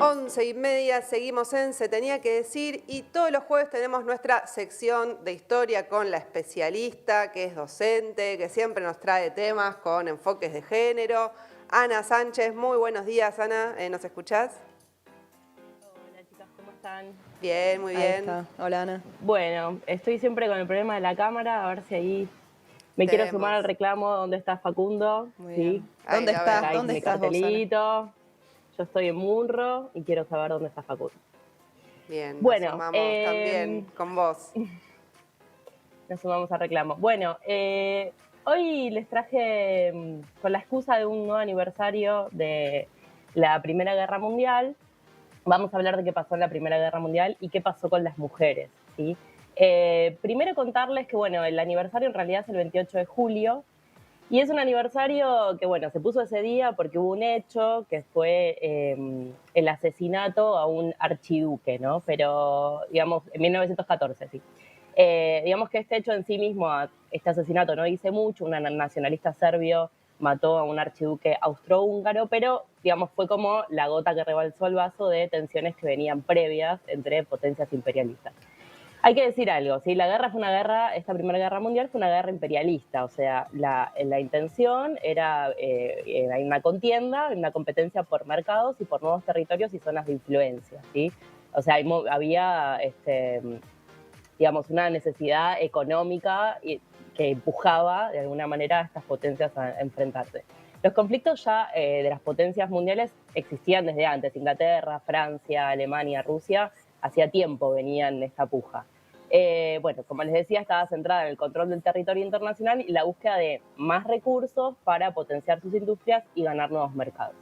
11:30, seguimos en Se Tenía que Decir y todos los jueves tenemos nuestra sección de historia con la especialista, que es docente, que siempre nos trae temas con enfoques de género. Ana Sánchez, muy buenos días, Ana, ¿nos escuchás? Hola chicas, ¿cómo están? Bien, muy Ahí bien. está. Hola, Ana. Bueno, estoy siempre con el problema de la cámara, a ver si ahí me quiero sumar al reclamo. ¿Dónde está Facundo? Muy Sí, bien. Ahí ¿Dónde la estás? vemos. ahí ¿Dónde mi estás vos, Ana? cartelito. Yo estoy en Munro y quiero saber dónde está Facundo. Bien, nos Bueno, sumamos también con vos. nos sumamos al reclamo. Bueno, hoy les traje, con la excusa de un nuevo aniversario de la Primera Guerra Mundial, vamos a hablar de qué pasó en la Primera Guerra Mundial y qué pasó con las mujeres, ¿sí? Primero contarles que, bueno, el aniversario en realidad es el 28 de julio y es un aniversario que, bueno, se puso ese día porque hubo un hecho que fue el asesinato a un archiduque, ¿no? Pero, digamos, en 1914, sí. Digamos que este hecho en sí mismo, este asesinato no dice mucho, un nacionalista serbio mató a un archiduque austrohúngaro, pero digamos fue como la gota que rebalsó el vaso de tensiones que venían previas entre potencias imperialistas. Hay que decir algo, ¿sí? La guerra fue una guerra, esta Primera Guerra Mundial fue una guerra imperialista, o sea, la intención era una contienda, una competencia por mercados y por nuevos territorios y zonas de influencia, ¿sí? O sea, había digamos, una necesidad económica que empujaba de alguna manera a estas potencias a enfrentarse. Los conflictos ya de las potencias mundiales existían desde antes. Inglaterra, Francia, Alemania, Rusia, hacía tiempo venían en esta puja. Bueno, como les decía, estaba centrada en el control del territorio internacional y la búsqueda de más recursos para potenciar sus industrias y ganar nuevos mercados.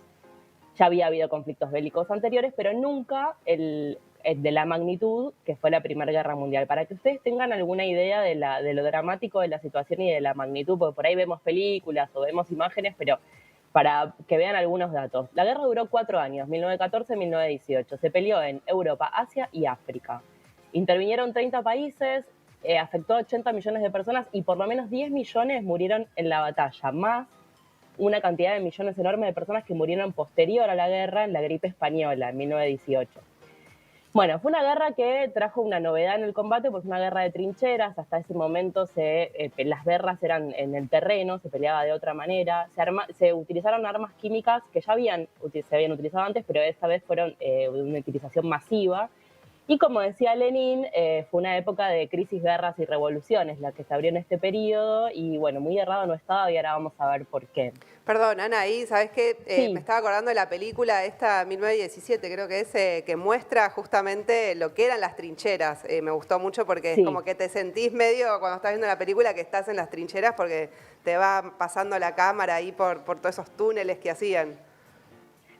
Ya había habido conflictos bélicos anteriores, pero nunca de la magnitud que fue la Primera Guerra Mundial. Para que ustedes tengan alguna idea de lo dramático de la situación y de la magnitud, porque por ahí vemos películas o vemos imágenes, pero para que vean algunos datos. La guerra duró 4 años, 1914-1918. Se peleó en Europa, Asia y África. Intervinieron 30 países, afectó a 80 millones de personas y por lo menos 10 millones murieron en la batalla, más una cantidad de millones enorme de personas que murieron posterior a la guerra en la gripe española en 1918. Bueno, fue una guerra que trajo una novedad en el combate, pues una guerra de trincheras. Hasta ese momento las guerras eran en el terreno, se peleaba de otra manera. Se utilizaron armas químicas que se habían utilizado antes, pero esta vez fueron de una utilización masiva. Y como decía Lenin, fue una época de crisis, guerras y revoluciones la que se abrió en este periodo y bueno, muy errado no estaba y ahora vamos a ver por qué. Perdón, Ana, ahí, ¿sabes qué? Sí. Me estaba acordando de la película esta, 1917, creo que es, que muestra justamente lo que eran las trincheras. Me gustó mucho porque Sí. es como que te sentís medio, cuando estás viendo la película, que estás en las trincheras porque te va pasando la cámara ahí por todos esos túneles que hacían.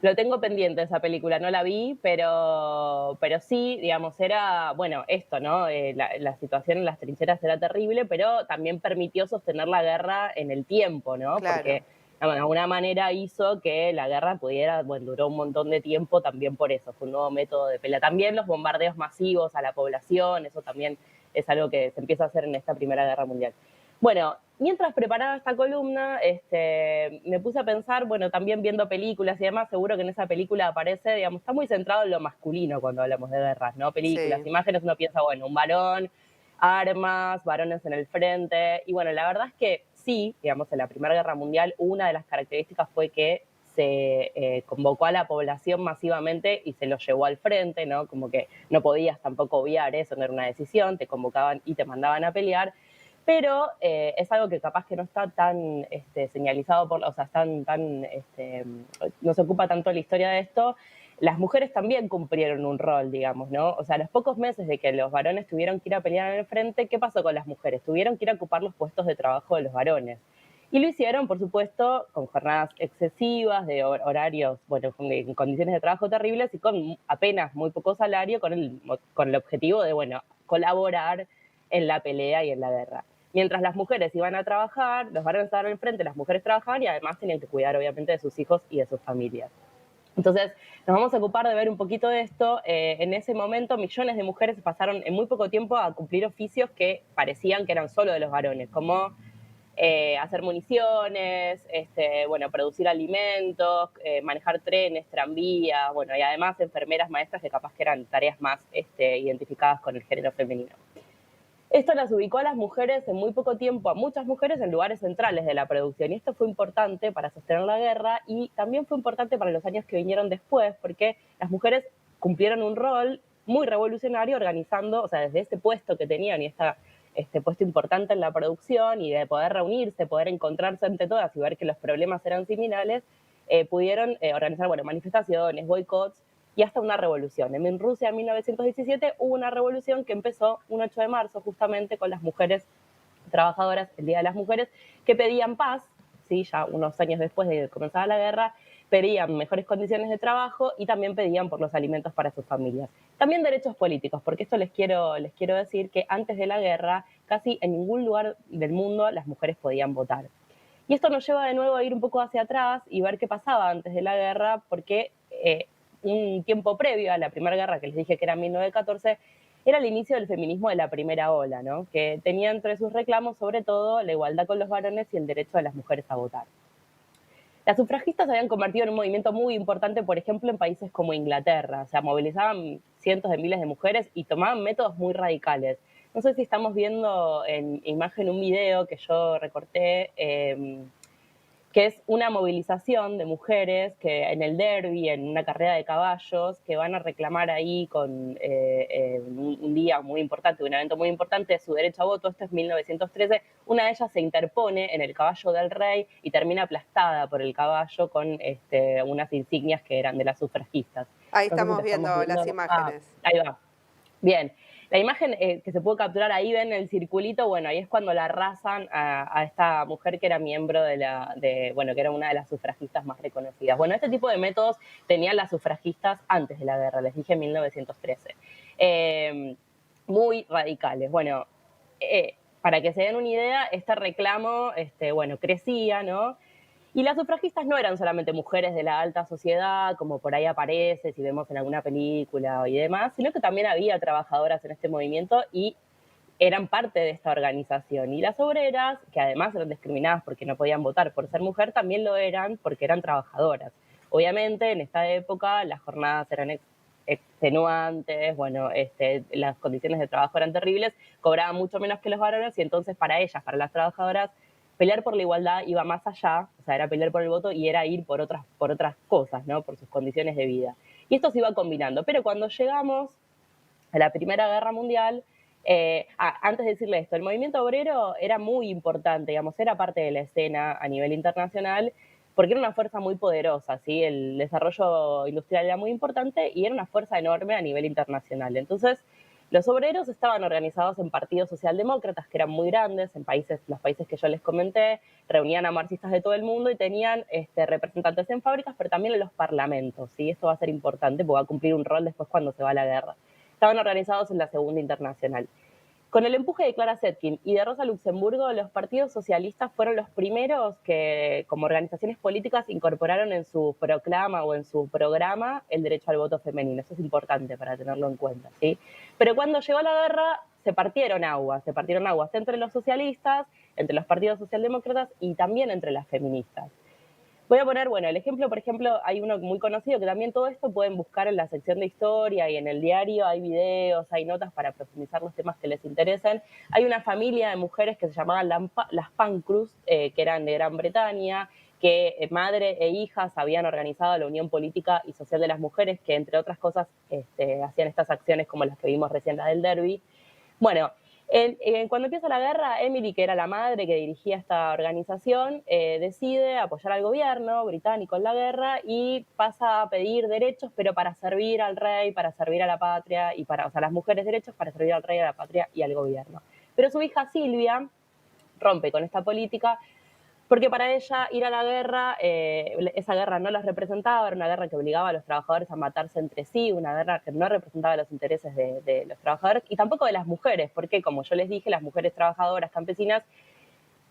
Lo tengo pendiente esa película, no la vi, pero sí, digamos, era, bueno, esto, ¿no? La situación en las trincheras era terrible, pero también permitió sostener la guerra en el tiempo, ¿no? Claro. Porque de alguna manera hizo que la guerra pudiera, bueno, duró un montón de tiempo también por eso, fue un nuevo método de pelea. También los bombardeos masivos a la población, eso también es algo que se empieza a hacer en esta Primera Guerra Mundial. Bueno, mientras preparaba esta columna, me puse a pensar, bueno, también viendo películas y demás, seguro que en esa película aparece, digamos, está muy centrado en lo masculino cuando hablamos de guerras, ¿no? Películas, Sí. imágenes, uno piensa, bueno, un varón, armas, varones en el frente, y bueno, la verdad es que sí, digamos, en la Primera Guerra Mundial, una de las características fue que se convocó a la población masivamente y se lo llevó al frente, ¿no? Como que no podías tampoco obviar eso, no era una decisión, te convocaban y te mandaban a pelear, pero es algo que capaz que no está tan señalizado, o sea, no se ocupa tanto la historia de esto. Las mujeres también cumplieron un rol, digamos, ¿no? O sea, a los pocos meses de que los varones tuvieron que ir a pelear en el frente, ¿qué pasó con las mujeres? Tuvieron que ir a ocupar los puestos de trabajo de los varones. Y lo hicieron, por supuesto, con jornadas excesivas, de horarios, bueno, en condiciones de trabajo terribles y con apenas muy poco salario, con el objetivo de, bueno, colaborar en la pelea y en la guerra. Mientras las mujeres iban a trabajar, los varones estaban al frente, las mujeres trabajaban y además tenían que cuidar obviamente de sus hijos y de sus familias. Entonces, nos vamos a ocupar de ver un poquito de esto. En ese momento, millones de mujeres pasaron en muy poco tiempo a cumplir oficios que parecían que eran solo de los varones, como hacer municiones, bueno, producir alimentos, manejar trenes, tranvías, bueno, y además enfermeras, maestras que capaz que eran tareas más identificadas con el género femenino. Esto las ubicó a las mujeres en muy poco tiempo, a muchas mujeres en lugares centrales de la producción. Y esto fue importante para sostener la guerra y también fue importante para los años que vinieron después, porque las mujeres cumplieron un rol muy revolucionario organizando, o sea, desde este puesto que tenían y este puesto importante en la producción y de poder reunirse, poder encontrarse entre todas y ver que los problemas eran similares, pudieron organizar, bueno, manifestaciones, boicots y hasta una revolución. En Rusia, en 1917, hubo una revolución que empezó un 8 de marzo, justamente con las mujeres trabajadoras, el Día de las Mujeres, que pedían paz, ¿sí? Ya unos años después de comenzar la guerra, pedían mejores condiciones de trabajo y también pedían por los alimentos para sus familias. También derechos políticos, porque esto les quiero decir que antes de la guerra, casi en ningún lugar del mundo las mujeres podían votar. Y esto nos lleva de nuevo a ir un poco hacia atrás y ver qué pasaba antes de la guerra, porque un tiempo previo a la Primera Guerra, que les dije que era 1914, era el inicio del feminismo de la primera ola, ¿no? Que tenía entre sus reclamos sobre todo la igualdad con los varones y el derecho de las mujeres a votar. Las sufragistas se habían convertido en un movimiento muy importante, por ejemplo, en países como Inglaterra. O sea, movilizaban cientos de miles de mujeres y tomaban métodos muy radicales. No sé si estamos viendo en imagen un video que yo recorté, que es una movilización de mujeres que en el derby, en una carrera de caballos, que van a reclamar ahí con un día muy importante, un evento muy importante, su derecho a voto. Esto es 1913. Una de ellas se interpone en el caballo del rey y termina aplastada por el caballo con unas insignias que eran de las sufragistas. Ahí No sé si estamos te estamos viendo las viendo. Ah, imágenes. ahí va. Bien, la imagen que se pudo capturar ahí, ven el circulito, bueno, ahí es cuando la arrasan a esta mujer que era miembro bueno, que era una de las sufragistas más reconocidas. Bueno, este tipo de métodos tenían las sufragistas antes de la guerra, les dije en 1913. Muy radicales. Bueno, para que se den una idea, este reclamo, bueno, crecía, ¿no? Y las sufragistas no eran solamente mujeres de la alta sociedad, como por ahí aparece, si vemos en alguna película y demás, sino que también había trabajadoras en este movimiento y eran parte de esta organización. Y las obreras, que además eran discriminadas porque no podían votar por ser mujer, también lo eran porque eran trabajadoras. Obviamente, en esta época las jornadas eran extenuantes, bueno, las condiciones de trabajo eran terribles, cobraban mucho menos que los varones y entonces para ellas, para las trabajadoras, pelear por la igualdad iba más allá, o sea, era pelear por el voto y era ir por otras cosas, ¿no? Por sus condiciones de vida. Y esto se iba combinando. Pero cuando llegamos a la Primera Guerra Mundial, antes de decirle esto, el movimiento obrero era muy importante, digamos, era parte de la escena a nivel internacional, porque era una fuerza muy poderosa, ¿sí? El desarrollo industrial era muy importante y era una fuerza enorme a nivel internacional. Entonces, los obreros estaban organizados en partidos socialdemócratas que eran muy grandes, en los países que yo les comenté, reunían a marxistas de todo el mundo y tenían representantes en fábricas, pero también en los parlamentos, ¿sí? Esto va a ser importante porque va a cumplir un rol después cuando se va a la guerra. Estaban organizados en la Segunda Internacional. Con el empuje de Clara Zetkin y de Rosa Luxemburgo, los partidos socialistas fueron los primeros que, como organizaciones políticas, incorporaron en su proclama o en su programa el derecho al voto femenino. Eso es importante para tenerlo en cuenta, ¿sí? Pero cuando llegó la guerra, se partieron aguas entre los socialistas, entre los partidos socialdemócratas y también entre las feministas. Voy a poner, bueno, el ejemplo, por ejemplo, hay uno muy conocido que también todo esto pueden buscar en la sección de historia y en el diario, hay videos, hay notas para profundizar los temas que les interesen. Hay una familia de mujeres que se llamaban las Pancruz, que eran de Gran Bretaña, que madre e hijas habían organizado la Unión Política y Social de las Mujeres, que entre otras cosas hacían estas acciones como las que vimos recién, la del Derby. Bueno, cuando empieza la guerra, Emily, que era la madre que dirigía esta organización, decide apoyar al gobierno británico en la guerra y pasa a pedir derechos, pero para servir al rey, para servir a la patria, o sea, las mujeres derechos para servir al rey, a la patria y al gobierno. Pero su hija Silvia rompe con esta política porque para ella ir a la guerra, esa guerra no las representaba, era una guerra que obligaba a los trabajadores a matarse entre sí, una guerra que no representaba los intereses de los trabajadores y tampoco de las mujeres, porque como yo les dije, las mujeres trabajadoras, campesinas,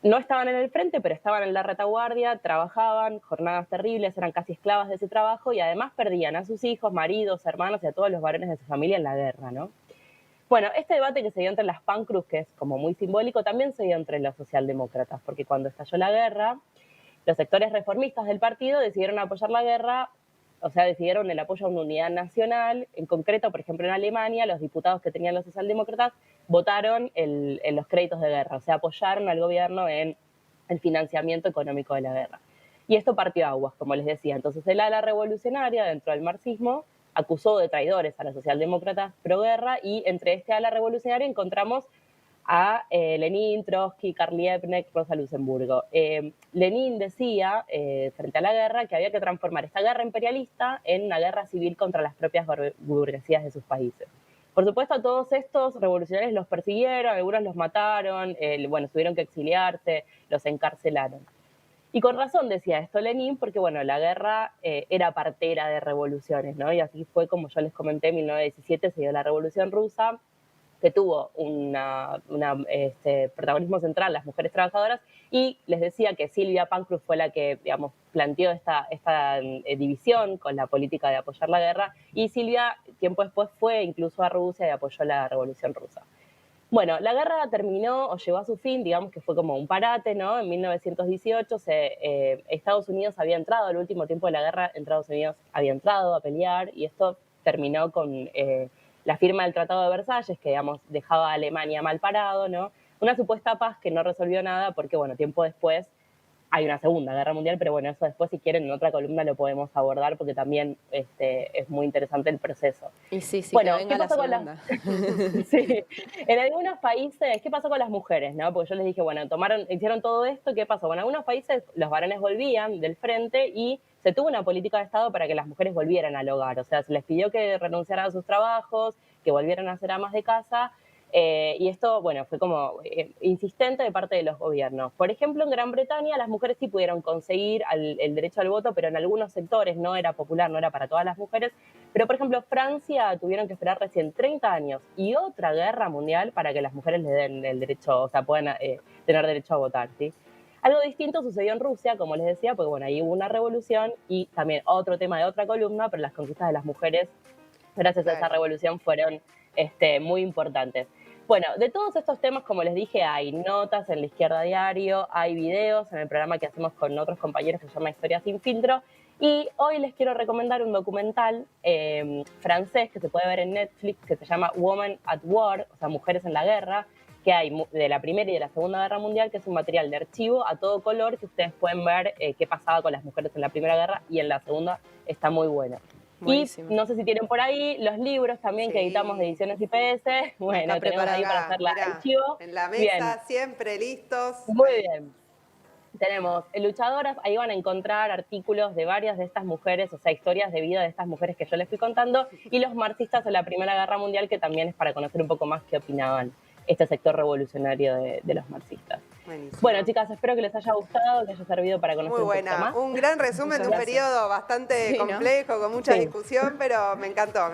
no estaban en el frente, pero estaban en la retaguardia, trabajaban, jornadas terribles, eran casi esclavas de ese trabajo y además perdían a sus hijos, maridos, hermanos y a todos los varones de su familia en la guerra, ¿no? Bueno, este debate que se dio entre las PANCRUS, que es como muy simbólico, también se dio entre los socialdemócratas, porque cuando estalló la guerra, los sectores reformistas del partido decidieron apoyar la guerra, o sea, decidieron el apoyo a una unidad nacional. En concreto, por ejemplo, en Alemania, los diputados que tenían los socialdemócratas votaron en los créditos de guerra, o sea, apoyaron al gobierno en el financiamiento económico de la guerra. Y esto partió aguas, como les decía. Entonces, el ala revolucionaria dentro del marxismo acusó de traidores a los socialdemócratas proguerra, y entre este ala revolucionaria encontramos a Lenin, Trotsky, Karl Liebknecht, Rosa Luxemburgo. Lenin decía, frente a la guerra, que había que transformar esta guerra imperialista en una guerra civil contra las propias burguesías de sus países. Por supuesto, a todos estos revolucionarios los persiguieron, algunos los mataron, bueno, tuvieron que exiliarse, los encarcelaron. Y con razón decía esto Lenin, porque bueno, la guerra era partera de revoluciones, ¿no? Y así fue como yo les comenté, en 1917 se dio la Revolución Rusa, que tuvo un protagonismo central las mujeres trabajadoras, y les decía que Silvia Pankhurst fue la que, digamos, planteó esta división con la política de apoyar la guerra, y Silvia, tiempo después, fue incluso a Rusia y apoyó la Revolución Rusa. Bueno, la guerra terminó o llegó a su fin, digamos que fue como un parate, ¿no? En 1918 Estados Unidos había entrado, al último tiempo de la guerra, Estados Unidos había entrado a pelear, y esto terminó con la firma del Tratado de Versalles, que, digamos, dejaba a Alemania mal parado, ¿no? Una supuesta paz que no resolvió nada porque, bueno, tiempo después hay una Segunda Guerra Mundial, pero bueno, eso después, si quieren, en otra columna lo podemos abordar, porque también es muy interesante el proceso. Y sí, bueno, que venga ¿qué pasó con segunda. Sí, en algunos países, ¿qué pasó con las mujeres? ¿No? Porque yo les dije, bueno, hicieron todo esto, ¿qué pasó? Bueno, en algunos países los varones volvían del frente y se tuvo una política de Estado para que las mujeres volvieran al hogar. O sea, se les pidió que renunciaran a sus trabajos, que volvieran a ser amas de casa. Y esto, bueno, fue como insistente de parte de los gobiernos. Por ejemplo, en Gran Bretaña las mujeres sí pudieron conseguir el derecho al voto, pero en algunos sectores no era popular, no era para todas las mujeres. Pero, por ejemplo, Francia tuvieron que esperar recién 30 años y otra guerra mundial para que las mujeres le den el derecho, o sea, puedan tener derecho a votar, ¿sí? Algo distinto sucedió en Rusia, como les decía, porque bueno, ahí hubo una revolución, y también otro tema de otra columna, pero las conquistas de las mujeres, gracias a esa revolución, fueron muy importantes. Bueno, de todos estos temas, como les dije, hay notas en La Izquierda Diario, hay videos en el programa que hacemos con otros compañeros que se llama Historia Sin Filtro, y hoy les quiero recomendar un documental francés que se puede ver en Netflix, que se llama Women at War, o sea, Mujeres en la Guerra, que hay de la Primera y de la Segunda Guerra Mundial, que es un material de archivo a todo color, que ustedes pueden ver qué pasaba con las mujeres en la Primera Guerra, y en la Segunda está muy bueno. Buenísimo. Y no sé si tienen por ahí los libros también que editamos de Ediciones IPS. Bueno, tenemos ahí para hacer el archivo. En la mesa, siempre listos. Muy bien. Tenemos luchadoras, ahí van a encontrar artículos de varias de estas mujeres, o sea, historias de vida de estas mujeres que yo les fui contando, y los marxistas de la Primera Guerra Mundial, que también es para conocer un poco más qué opinaban este sector revolucionario de los marxistas. Buenísimo. Bueno, chicas, espero que les haya gustado, que haya servido para conocer un poco más. Un gran resumen de un periodo bastante complejo, con mucha discusión, pero me encantó,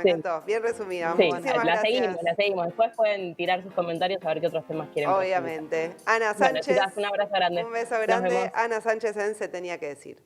Bien resumido. Sí, la seguimos. Después pueden tirar sus comentarios a ver qué otros temas quieren. Obviamente. Ana Sánchez. Bueno, chicas, un abrazo grande. Un beso grande. Ana Sánchez en Se Tenía que Decir.